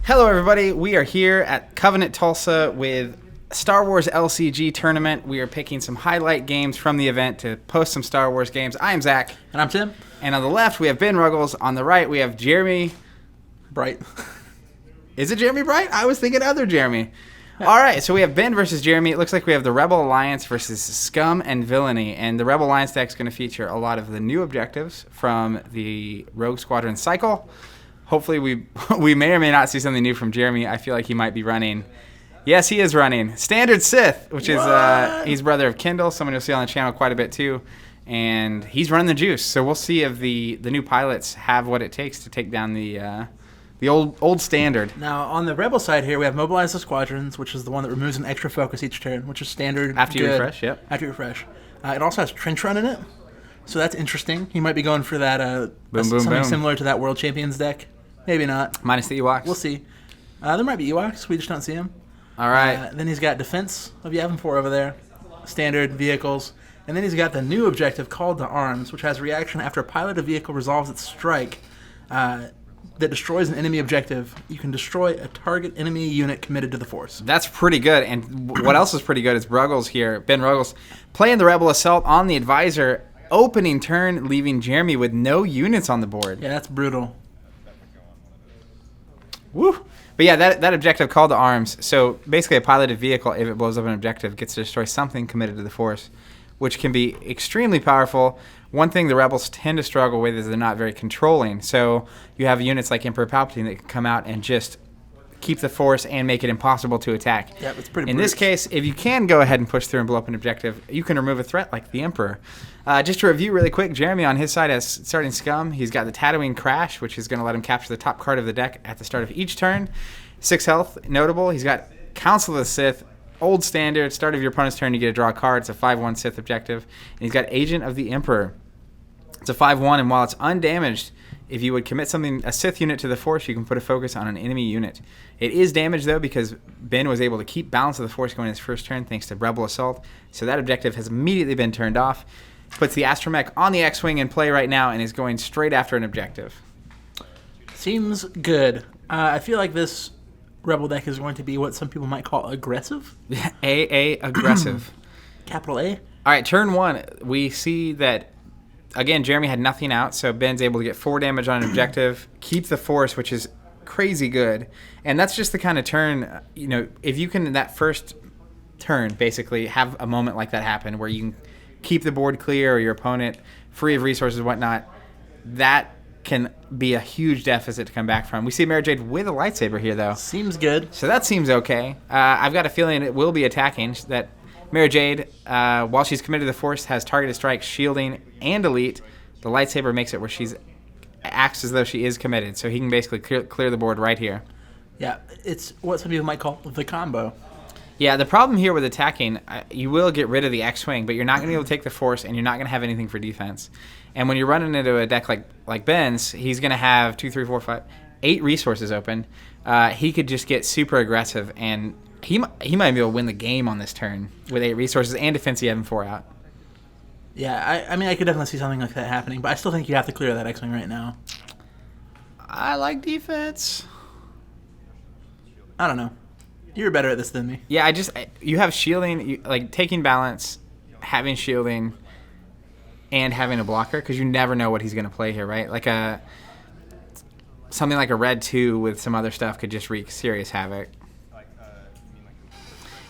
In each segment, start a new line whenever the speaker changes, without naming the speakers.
Hello, everybody. We are here at Covenant Tulsa with Star Wars LCG tournament. We are picking some highlight games from the event to post some Star Wars games. I am Zach.
And I'm Tim.
And on the left, we have Ben Ruggles. On the right, we have Jeremy
Bright.
Is it Jeremy Bright? I was thinking other Jeremy. Yeah. All right, so we have Ben versus Jeremy. It looks like we have the Rebel Alliance versus Scum and Villainy. And the Rebel Alliance deck is going to feature a lot of the new objectives from the Rogue Squadron cycle. Hopefully we may or may not see something new from Jeremy. I feel like he might be running. Yes, he is running Standard Sith, which is he's brother of Kindle, someone you'll see on the channel quite a bit too. And he's running the juice. So we'll see if the new pilots have what it takes to take down the old standard.
Now, on the Rebel side here, we have Mobilize the Squadrons, which is the one that removes an extra focus each turn, which is standard.
After you refresh, yep.
After you refresh. It also has Trench Run in it, so that's interesting. He might be going for that something similar to that World Champions deck. Maybe not.
Minus the Ewoks?
We'll see. There might be Ewoks. We just don't see them.
All right.
Then he's got Defense of Yavin 4 over there, standard vehicles. And then he's got the new objective called to Arms, which has reaction after a piloted vehicle resolves its strike that destroys an enemy objective. You can destroy a target enemy unit committed to the Force.
That's pretty good. And what else is pretty good is Ruggles here, Ben Ruggles, playing the Rebel Assault on the Advisor, opening turn, leaving Jeremy with no units on the board.
Yeah, that's brutal.
Woo! But yeah, that objective called to Arms. So basically a piloted vehicle, if it blows up an objective, gets to destroy something committed to the Force, which can be extremely powerful. One thing the Rebels tend to struggle with is they're not very controlling. So you have units like Emperor Palpatine that can come out and just keep the Force and make it impossible to attack.
Yeah, it's pretty
In this case, if you can go ahead and push through and blow up an objective, you can remove a threat like the Emperor. Just to review really quick, Jeremy on his side has starting Scum. He's got the Tatooine Crash, which is going to let him capture the top card of the deck at the start of each turn. 6 health, notable. He's got Council of the Sith, old standard. Start of your opponent's turn, you get to draw a card. It's a 5/1 Sith objective. And he's got Agent of the Emperor. It's a 5/1, and while it's undamaged, if you would commit a Sith unit to the Force, you can put a focus on an enemy unit. It is damaged, though, because Ben was able to keep balance of the Force going in his first turn thanks to Rebel Assault. So that objective has immediately been turned off. Puts the Astromech on the X-Wing in play right now and is going straight after an objective.
Seems good. I feel like this Rebel deck is going to be what some people might call aggressive.
aggressive.
Capital A.
All right, turn 1, we see that, again, Jeremy had nothing out, so Ben's able to get 4 damage on an objective, keep the Force, which is crazy good. And that's just the kind of turn, if you can, in that first turn, basically, have a moment like that happen where you can keep the board clear or your opponent free of resources and whatnot, that can be a huge deficit to come back from. We see Mara Jade with a lightsaber here, though.
Seems good.
So that seems okay. I've got a feeling it will be attacking. That Mara Jade, while she's committed to the Force, has targeted strike, shielding, and elite. The lightsaber makes it where she's acts as though she is committed. So he can basically clear the board right here.
Yeah, it's what some people might call the combo.
Yeah, the problem here with attacking, you will get rid of the X-Wing, but you're not going to be able to take the Force, and you're not going to have anything for defense. And when you're running into a deck like Ben's, he's going to have 2, 3, 4, 5, 8 resources open. He could just get super aggressive, and he might be able to win the game on this turn with 8 resources and defense you have him 4 out.
Yeah, I mean, I could definitely see something like that happening, but I still think you have to clear that X-Wing right now.
I like defense.
I don't know. You're better at this than me.
Yeah, you have shielding, like taking balance, having shielding, and having a blocker, because you never know what he's going to play here, right? Like something like a red 2 with some other stuff could just wreak serious havoc.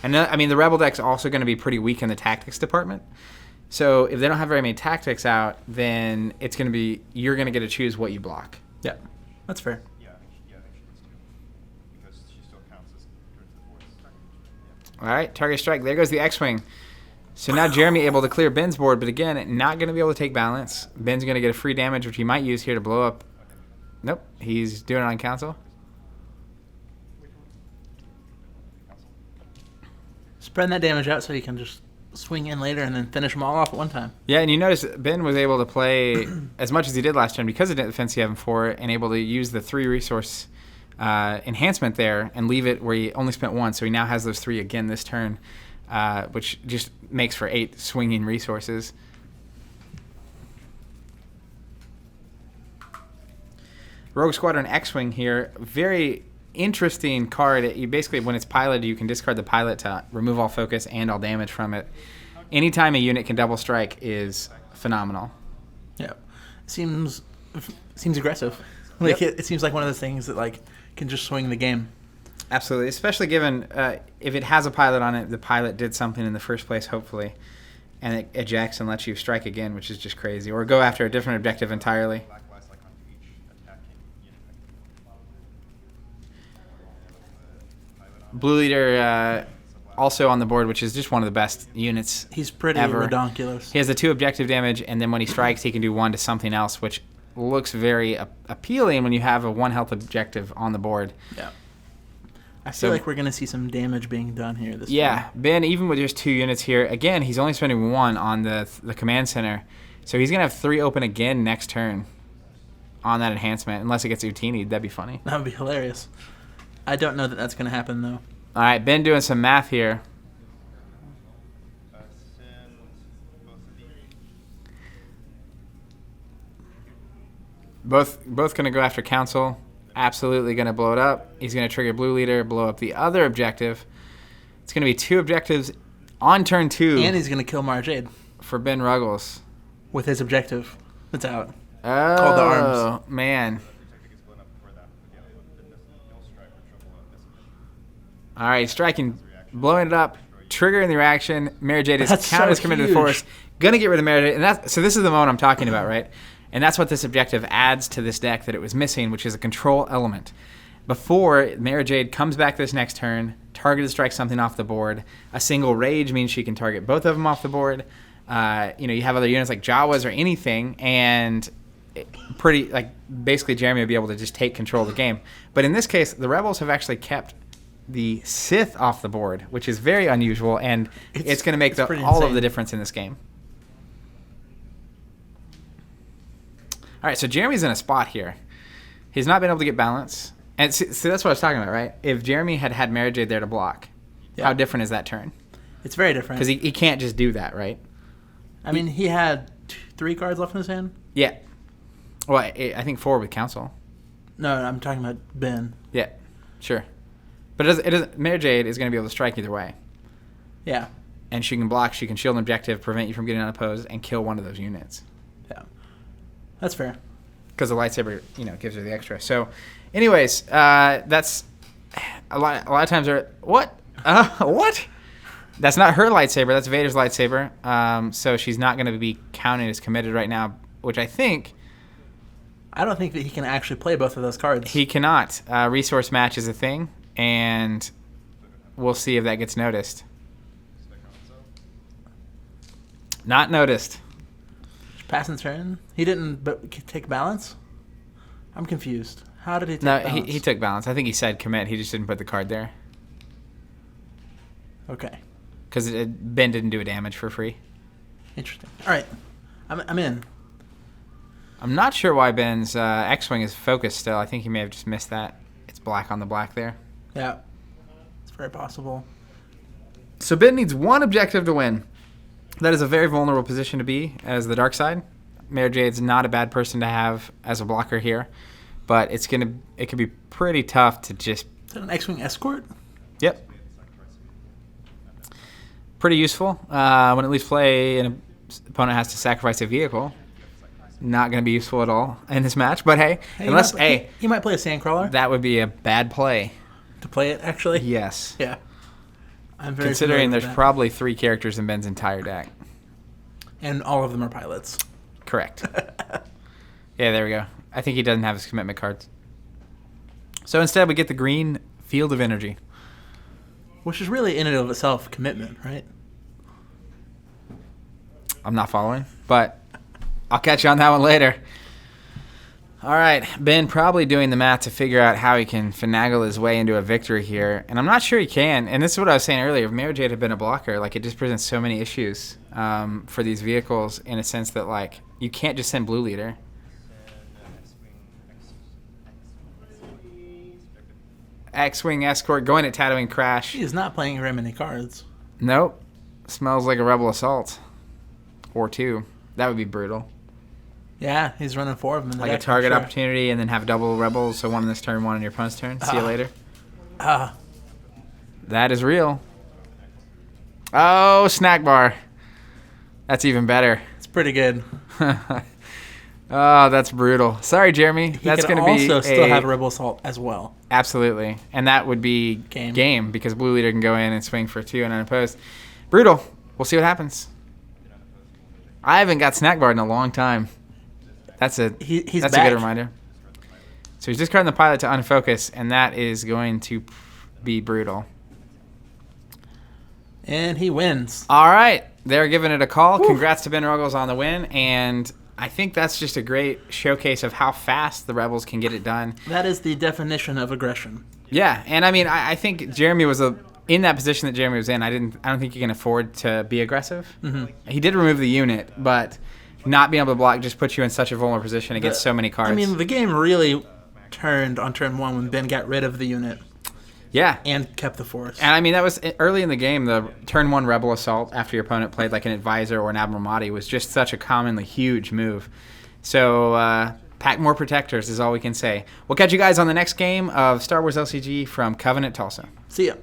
And I mean, the Rebel deck's also going to be pretty weak in the tactics department. So if they don't have very many tactics out, then it's going to be, you're going to get to choose what you block.
Yeah, that's fair.
All right, target strike. There goes the X-Wing. So now Jeremy able to clear Ben's board, but again, not going to be able to take balance. Ben's going to get a free damage, which he might use here to blow up. Nope, he's doing it on council.
Spreading that damage out so he can just swing in later and then finish them all off at one time.
Yeah, and you notice Ben was able to play as much as he did last turn because of defense you have him for, and able to use the 3 resource enhancement there and leave it where he only spent 1, so he now has those 3 again this turn, which just makes for 8 swinging resources. Rogue Squadron X-Wing here, very interesting card. You basically, when it's piloted, you can discard the pilot to remove all focus and all damage from it. Anytime a unit can double strike is phenomenal.
Yeah, seems aggressive. Like it seems like one of those things that like can just swing the game.
Absolutely, especially given if it has a pilot on it, the pilot did something in the first place, hopefully, and it ejects and lets you strike again, which is just crazy, or go after a different objective entirely. Blue Leader also on the board, which is just one of the best units.
He's pretty
ever.
redonkulous.
He has the 2 objective damage, and then when he strikes, he can do 1 to something else, which looks very appealing when you have a 1 health objective on the board.
Yeah. I feel like we're going to see some damage being done here this
Yeah, game. Ben, even with just 2 units here, again, he's only spending 1 on the command center, so he's going to have 3 open again next turn on that enhancement, unless it gets Utini'd. That'd be funny.
That would be hilarious. I don't know that that's going to happen, though.
All right, Ben doing some math here. Both going to go after Council. Absolutely going to blow it up. He's going to trigger Blue Leader, blow up the other objective. It's going to be 2 objectives on turn 2.
And he's going to kill Mara Jade.
For Ben Ruggles.
With his objective that's out.
Oh,
called the Arms.
Man. All right, striking, blowing it up, triggering the reaction. Mara Jade is counter committed to the force. Going to get rid of Mara Jade. So this is the moment I'm talking about, right? And that's what this objective adds to this deck that it was missing, which is a control element. Before, Mara Jade comes back this next turn, targeted strikes something off the board. A single rage means she can target both of them off the board. You have other units like Jawas or anything, and basically Jeremy will be able to just take control of the game. But in this case, the Rebels have actually kept the Sith off the board, which is very unusual, and it's going to make all of the difference in this game. All right, so Jeremy's in a spot here. He's not been able to get balance. And see, that's what I was talking about, right? If Jeremy had Mara Jade there to block, how different is that turn?
It's very different.
Because he can't just do that, right?
I mean, he had 3 cards left in his hand?
Yeah. Well, I think 4 with Council.
No, I'm talking about Ben.
Yeah, sure. But it doesn't. Mara Jade is going to be able to strike either way.
Yeah.
And she can block, she can shield an objective, prevent you from getting unopposed, and kill one of those units.
Yeah. That's fair.
Because the lightsaber, gives her the extra. So, anyways, that's a lot of times. What? What? That's not her lightsaber. That's Vader's lightsaber. So she's not going to be counted as committed right now, which I think.
I don't think that he can actually play both of those cards.
He cannot. Resource match is a thing, and we'll see if that gets noticed. Not noticed.
Passing turn? He didn't take balance? I'm confused. How did he take balance?
No, he took balance. I think he said commit. He just didn't put the card there.
Okay.
Because Ben didn't do a damage for free.
Interesting. All right. I'm in.
I'm not sure why Ben's X-Wing is focused still. I think he may have just missed that. It's black on the black there.
Yeah. It's very possible.
So Ben needs 1 objective to win. That is a very vulnerable position to be as the dark side. Mara Jade's not a bad person to have as a blocker here, but it could be pretty tough to just.
Is that an X-Wing escort?
Yep. Pretty useful when at least an opponent has to sacrifice a vehicle. Not going to be useful at all in this match, but hey
he might play a Sandcrawler.
That would be a bad play.
To play it, actually?
Yes.
Yeah. I'm very
considering there's probably 3 characters in Ben's entire deck.
And all of them are pilots.
Correct. Yeah, there we go. I think he doesn't have his commitment cards. So instead we get the green Field of Energy.
Which is really in and of itself commitment, right?
I'm not following, but I'll catch you on that one later. All right, Ben probably doing the math to figure out how he can finagle his way into a victory here, and I'm not sure he can. And this is what I was saying earlier. If Mara Jade had been a blocker, it just presents so many issues for these vehicles in a sense that, you can't just send Blue Leader. X-Wing Escort going at Tatooine Crash.
He is not playing very many cards.
Nope. Smells like a Rebel Assault. Or 2. That would be brutal.
Yeah, he's running 4 of them in the deck.
A target opportunity and then have double Rebels, so 1 in this turn, 1 in your opponent's turn. See you later. That is real. Oh, snack bar. That's even better.
It's pretty good.
Oh, that's brutal. Sorry, Jeremy. That's going to be
also still have a Rebel Assault as well.
Absolutely. And that would be
game
because Blue Leader can go in and swing for 2 and unopposed. Brutal. We'll see what happens. I haven't got snack bar in a long time. That's a
He's
that's
back.
a good reminder. So he's discarding the pilot to unfocus, and that is going to be brutal.
And he wins.
All right. They're giving it a call. Woo. Congrats to Ben Ruggles on the win. And I think that's just a great showcase of how fast the Rebels can get it done.
That is the definition of aggression.
Yeah. And, I mean, I think Jeremy was in that position that Jeremy was in. I don't think he can afford to be aggressive. Mm-hmm. He did remove the unit, but not being able to block just puts you in such a vulnerable position against so many cards.
I mean, the game really turned on turn 1 when Ben got rid of the unit.
Yeah.
And kept the force.
And I mean, that was early in the game. The turn 1 Rebel Assault after your opponent played like an Advisor or an Admiral Mahdi was just such a commonly huge move. So pack more protectors is all we can say. We'll catch you guys on the next game of Star Wars LCG from Covenant Tulsa.
See ya.